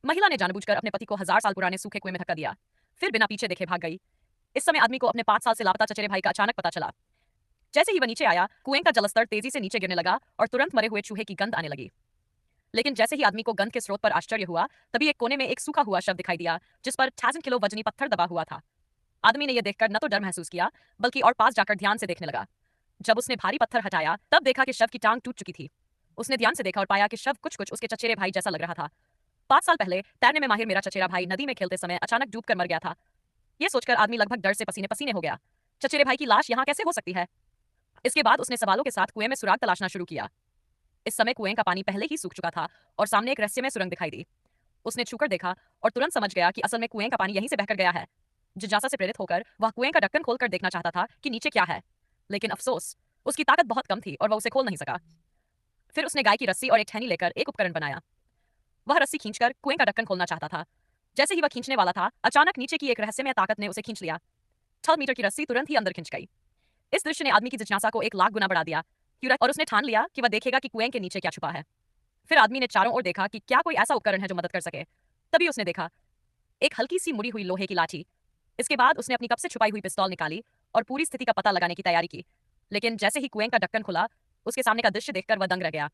महिला ने जानबूझकर अपने पति को 1000 साल पुराने सूखे कुएं में धक्का दिया, फिर बिना पीछे देखे भाग गई। इस समय आदमी को अपने 5 साल से लापता चचेरे भाई का अचानक पता चला। जैसे ही वह नीचे आया, कुएं का जलस्तर तेजी से नीचे गिरने लगा और तुरंत मरे हुए चूहे की गंध आने लगी। लेकिन जैसे ही आदमी को गंध के स्रोत पर आश्चर्य हुआ, तभी एक कोने में एक सूखा हुआ शव दिखाई दिया, जिस पर 1000 किलो वजनी पत्थर दबा हुआ था। आदमी ने यह देखकर न तो डर महसूस किया, बल्कि और पास जाकर ध्यान से देखने लगा। जब उसने भारी पत्थर हटाया, तब देखा कि शव की टांग टूट चुकी थी। उसने ध्यान से देखा और पाया कि शव कुछ कुछ उसके चचेरे भाई जैसा लग रहा था। 5 साल पहले तैरने में माहिर मेरा चचेरा भाई नदी में खेलते समय अचानक डूबकर मर गया था। यह सोचकर आदमी लगभग डर से पसीने पसीने हो गया। चचेरे भाई की लाश यहाँ कैसे हो सकती है? इसके बाद उसने सवालों के साथ कुएं में सुराग तलाशना शुरू किया। इस समय कुएं का पानी पहले ही सूख चुका था और सामने एक रहस्यमय सुरंग दिखाई दी। उसने छूकर देखा और तुरंत समझ गया कि असल में कुएं का पानी यहीं से बहकर गया है। जिज्ञासा से प्रेरित होकर वह कुएं का ढक्कन खोलकर देखना चाहता था कि नीचे क्या है, लेकिन अफसोस, उसकी ताकत बहुत कम थी और वह उसे खोल नहीं सका। फिर उसने गाय की रस्सी और एक छेनी लेकर एक उपकरण बनाया। वह रस्सी खींचकर कुएं का ढक्कन खोलना चाहता था। जैसे ही वह खींचने वाला था, अचानक नीचे की एक रहस्यमय ताकत ने उसे खींच लिया। 6 मीटर की रस्सी तुरंत ही अंदर खिंच गई। इस दृश्य ने आदमी की जिज्ञासा को 1 लाख गुना बढ़ा दिया और उसने ठान लिया कि वह देखेगा कि कुएं के नीचे क्या छुपा है। फिर आदमी ने चारों ओर देखा कि क्या कोई ऐसा उपकरण है जो मदद कर सके। तभी उसने देखा एक हल्की सी मुड़ी हुई लोहे की लाठी। इसके बाद उसने अपनी कब से छुपाई हुई पिस्तौल निकाली और पूरी स्थिति का पता लगाने की तैयारी की। लेकिन जैसे ही कुएं का ढक्कन खुला, उसके सामने का दृश्य देखकर वह दंग रह गया।